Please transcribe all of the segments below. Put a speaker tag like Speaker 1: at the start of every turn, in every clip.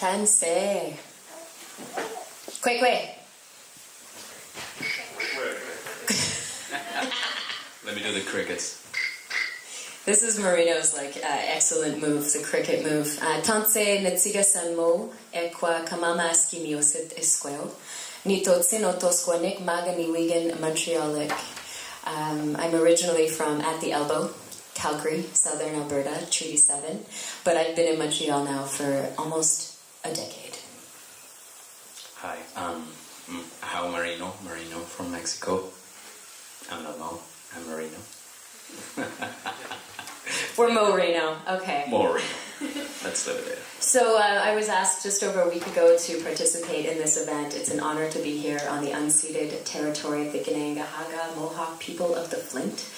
Speaker 1: Tanse. Kwe.
Speaker 2: Let me do the crickets.
Speaker 1: This is Marino's excellent move, the cricket move. Tanse netsiga sanmo ekwa kamama skimiosit esquel. Nitotsin otosquanik maganiwigan Montrealic. I'm originally from At the Elbow, Calgary, Southern Alberta, Treaty 7, but I've been in Montreal now for almost a decade.
Speaker 2: Hi, Ahau Marino from Mexico. I'm not Mo, I'm Marino.
Speaker 1: We're Moreno, okay.
Speaker 2: Moreno. Let's live it there.
Speaker 1: So I was asked just over a week ago to participate in this event. It's an honor to be here on the unceded territory of the Kanangahaga Mohawk people of the Flint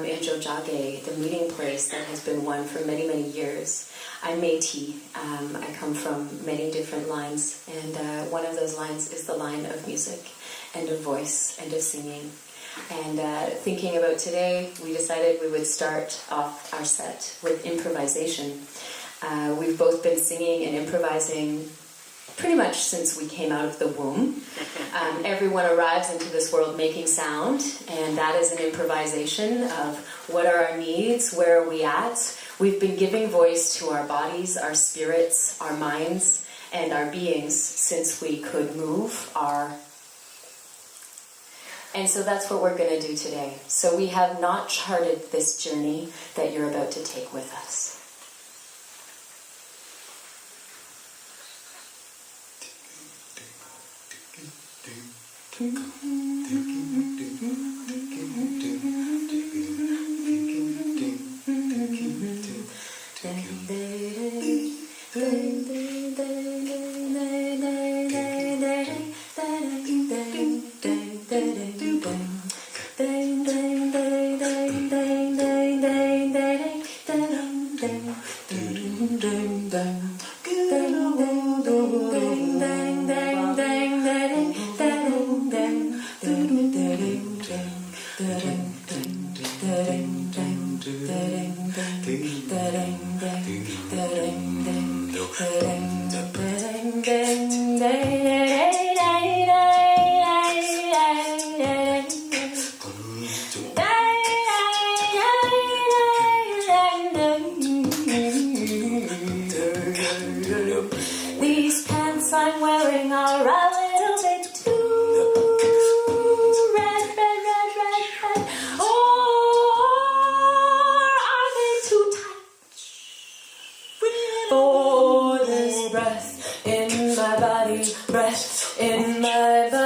Speaker 1: in Jojage, the meeting place that has been one for many, many years. I'm Metis. I come from many different lines, and one of those lines is the line of music and of voice and of singing. And thinking about today, we decided we would start off our set with improvisation. We've both been singing and improvising pretty much since we came out of the womb. Everyone arrives into this world making sound, and that is an improvisation of what are our needs, where are we at. We've been giving voice to our bodies, our spirits, our minds, and our beings since we could move And so that's what we're going to do today. So we have not charted this journey that you're about to take with us. These pants I'm wearing are a little bit too red. Or are they too tight? For this breath in my body, breath in my body.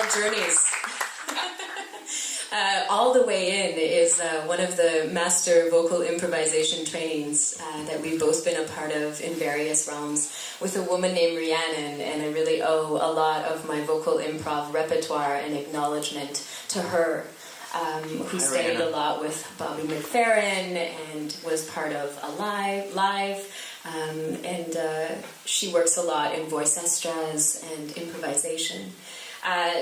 Speaker 1: wild journeys. All the way in is one of the master vocal improvisation trainings that we've both been a part of in various realms with a woman named Rhiannon, and I really owe a lot of my vocal improv repertoire and acknowledgement to her, who studied a lot with Bobby McFerrin and was part of Live, and she works a lot in voice estras and improvisation.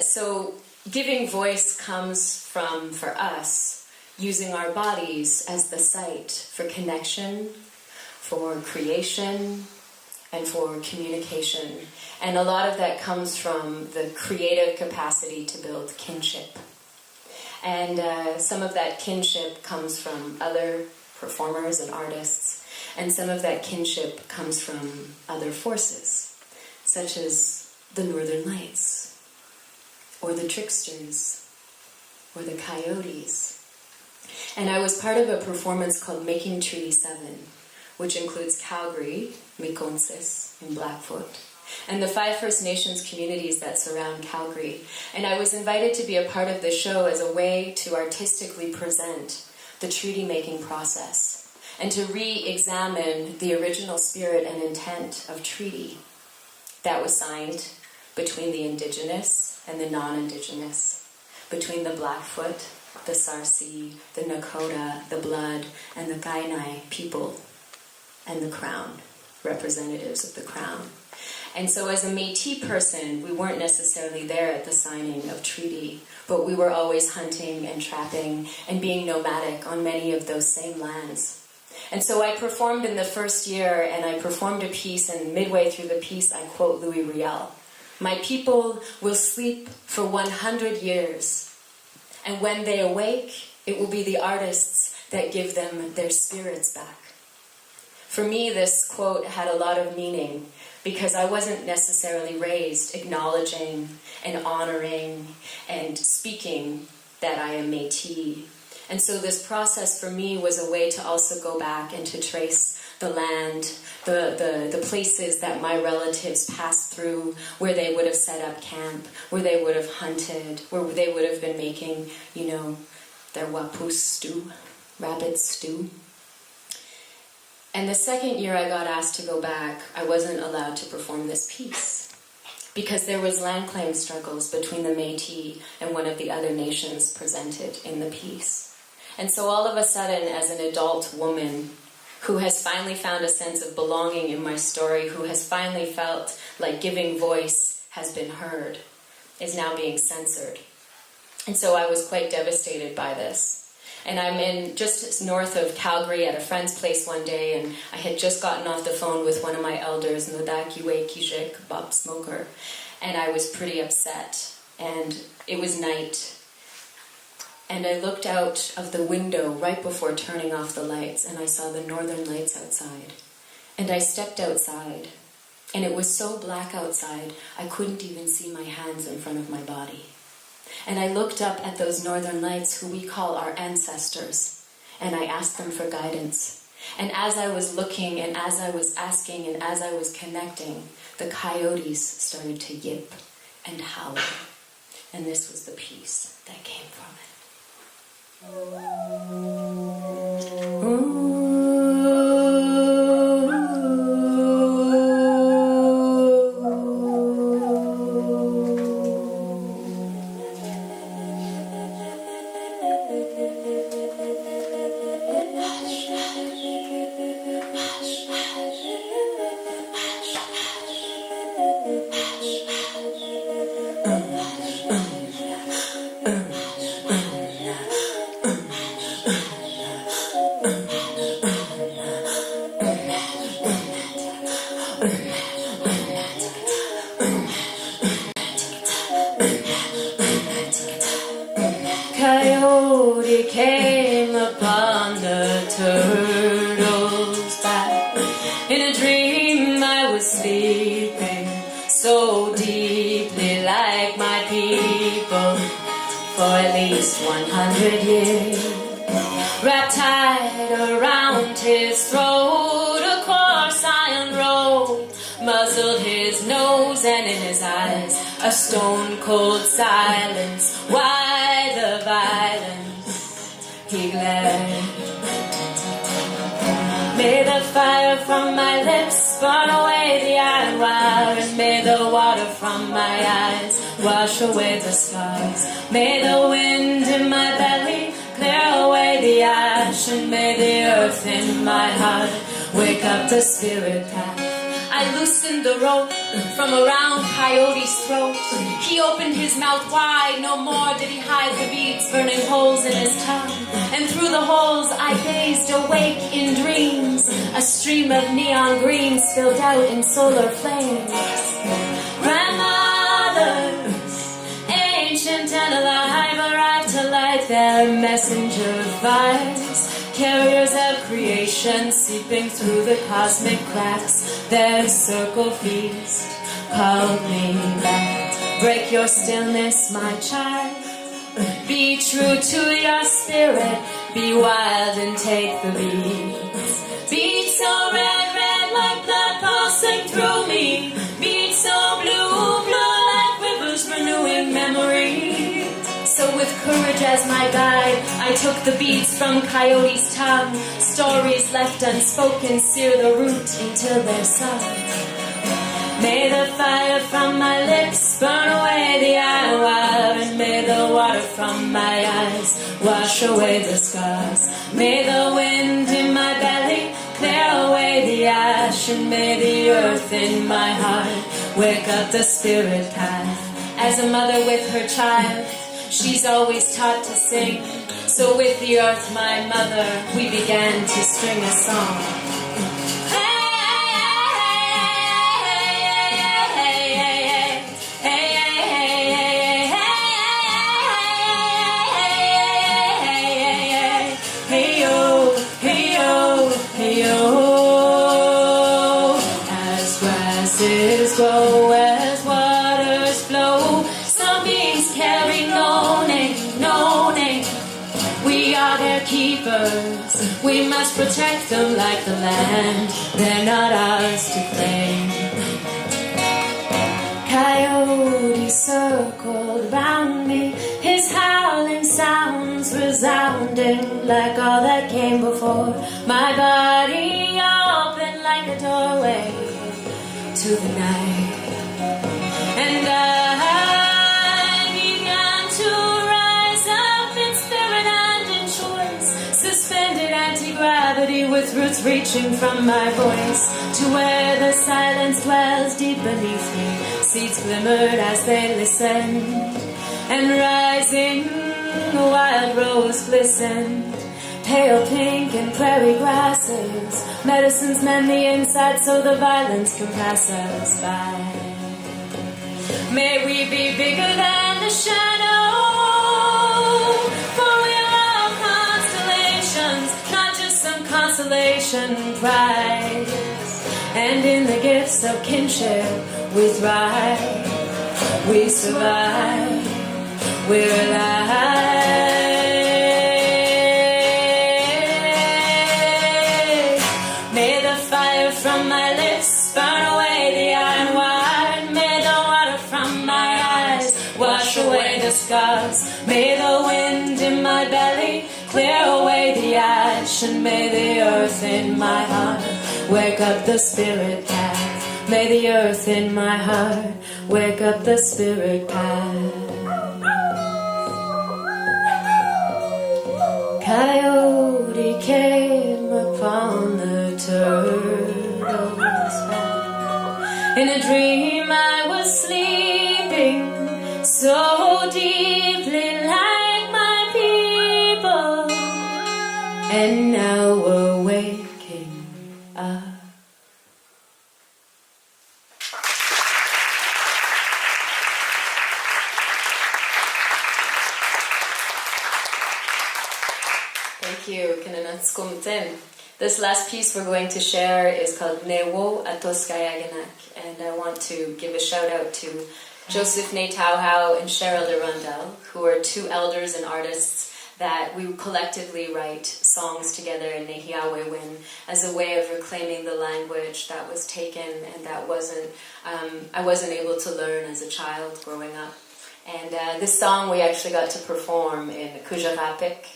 Speaker 1: So giving voice comes from, for us, using our bodies as the site for connection, for creation, and for communication. And a lot of that comes from the creative capacity to build kinship. And some of that kinship comes from other performers and artists, and some of that kinship comes from other forces, such as the Northern Lights, or the tricksters, or the coyotes. And I was part of a performance called Making Treaty 7, which includes Calgary, Mikonsis, and Blackfoot, and the 5 First Nations communities that surround Calgary. And I was invited to be a part of the show as a way to artistically present the treaty-making process and to re-examine the original spirit and intent of treaty that was signed between the Indigenous and the non-Indigenous, between the Blackfoot, the Sarsi, the Nakota, the Blood, and the Kainai people, and the Crown, representatives of the Crown. And so as a Métis person, we weren't necessarily there at the signing of treaty, but we were always hunting and trapping and being nomadic on many of those same lands. And so I performed in the first year, and I performed a piece, and midway through the piece I quote Louis Riel. My people will sleep for 100 years, and when they awake, it will be the artists that give them their spirits back. For me, this quote had a lot of meaning, because I wasn't necessarily raised acknowledging and honoring and speaking that I am Métis. And so this process for me was a way to also go back and to trace the land, the places that my relatives passed through, where they would have set up camp, where they would have hunted, where they would have been making, their wapus stew, rabbit stew. And the second year I got asked to go back, I wasn't allowed to perform this piece, because there was land claim struggles between the Métis and one of the other nations presented in the piece. And so all of a sudden, as an adult woman who has finally found a sense of belonging in my story, who has finally felt like giving voice has been heard, is now being censored. And so I was quite devastated by this. And I'm in just north of Calgary at a friend's place one day, and I had just gotten off the phone with one of my elders, Nodakiwe Kijek, Bob Smoker, and I was pretty upset. And it was night. And I looked out of the window right before turning off the lights, and I saw the Northern Lights outside. And I stepped outside, and it was so black outside, I couldn't even see my hands in front of my body. And I looked up at those Northern Lights, who we call our ancestors, and I asked them for guidance. And as I was looking, and as I was asking, and as I was connecting, the coyotes started to yip and howl. And this was the piece that came from it. Coyote came upon the turtle's back. In a dream I was sleeping so deeply like my people for at least 100 years. Wrapped tight around his throat, a coarse iron rope muzzled his nose, and in his eyes a stone-cold silence. Why the violence? He glared. May the fire from my lips burn away the iron wire, and may the water from my eyes wash away the scars. May the wind in my belly clear away the ash, and may the earth in my heart wake up the spirit path. I loosened the rope from around Coyote's throat. He opened his mouth wide, no more did he hide the beats burning holes in his tongue. And through the holes I gazed awake in dreams. A stream of neon green spilled out in solar flames. Grandmothers, ancient and alive, arrived to light their messenger fires. Carriers of creation seeping through the cosmic cracks. Their circle feast called me back. Break your stillness, my child. Be true to your spirit. Be wild and take the beats. Beat so red, red like blood pulsing through me. Beat so blue, blue like rivers renewing memories. So with courage as my guide, I took the beats from Coyote's tongue. Stories left unspoken sear the root until they're sung. May the fire from my lips burn away the iron wire, and may the water from my eyes wash away the scars. May the wind in my belly clear away the ash, and may the earth in my heart wake up the spirit path. As a mother with her child, she's always taught to sing. So with the earth, my mother, we began to string a song. As grasses grow, as waters flow, some beings carry no name, no name. We are their keepers, we must protect them like the land. They're not ours to claim. Coyote circled round me, his howling sounds resounding like all that came before. My body opened like a doorway to the night, and I began to rise up in spirit and in choice, suspended anti-gravity with roots reaching from my voice to where the silence dwells deep beneath me. Seeds glimmered as they listened, and rising a wild rose glistened. Pale pink and prairie grasses, medicines mend the inside so the violence can pass us by. May we be bigger than the shadow, for we're all constellations, not just some consolation prize. And in the gifts of kinship we thrive, we survive, we're alive. May the fire from my lips burn away the iron wire, and may the water from my eyes wash away the scars. May the wind in my belly clear away the ash, and may the earth in my heart wake up the spirit path. May the earth in my heart wake up the spirit path. Coyote came upon the turtle's back. In a dream I was sleeping so deeply like my people, and now we're waking up. Thank you. This last piece we're going to share is called Newo Atoskayaganak, and I want to give a shout out to Joseph Natauhau and Cheryl de Rondel, who are two elders and artists that we collectively write songs together in Nehiawewin as a way of reclaiming the language that was taken and that I wasn't able to learn as a child growing up. And this song we actually got to perform in Kujarapik,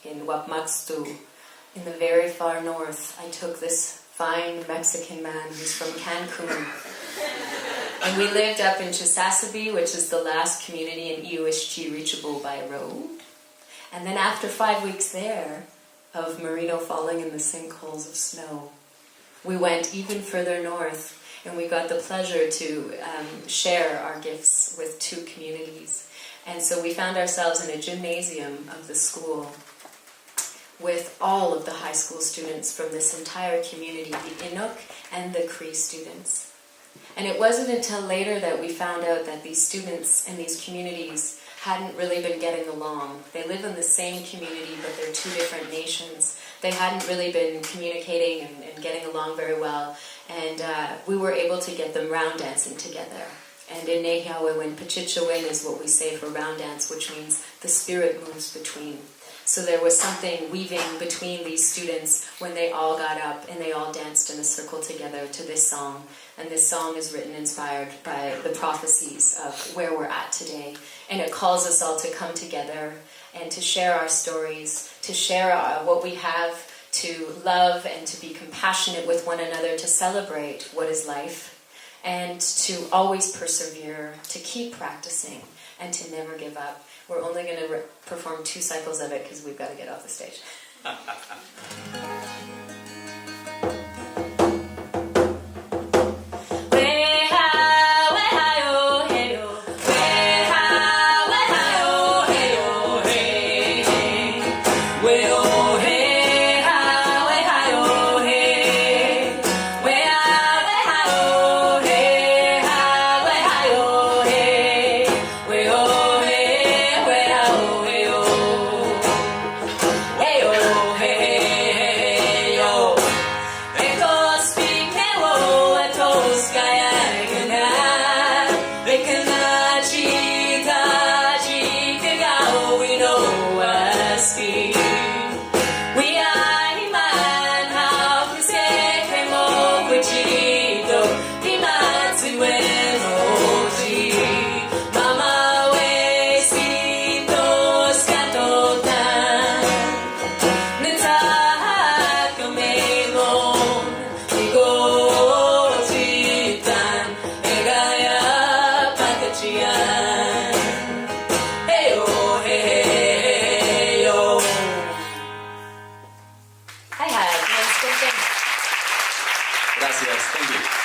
Speaker 1: in Wapmakstu, in the very far north. I took this fine Mexican man who's from Cancun. And we lived up in Chisasabi, which is the last community in Iuishchi reachable by road. And then after 5 weeks there, of Marino falling in the sinkholes of snow, we went even further north, and we got the pleasure to share our gifts with 2 communities. And so we found ourselves in a gymnasium of the school with all of the high school students from this entire community, the Inuk and the Cree students. And it wasn't until later that we found out that these students and these communities hadn't really been getting along. They live in the same community, but they're 2 different nations. They hadn't really been communicating and getting along very well, and we were able to get them round dancing together. And in Nehiawewin, Pachichawin is what we say for round dance, which means the spirit moves between. So there was something weaving between these students when they all got up and they all danced in a circle together to this song. And this song is written inspired by the prophecies of where we're at today. And it calls us all to come together and to share our stories, to share what we have, to love and to be compassionate with one another, to celebrate what is life, and to always persevere, to keep practicing, and to never give up. We're only going to perform 2 cycles of it because we've got to get off the stage.
Speaker 2: Gracias, thank you.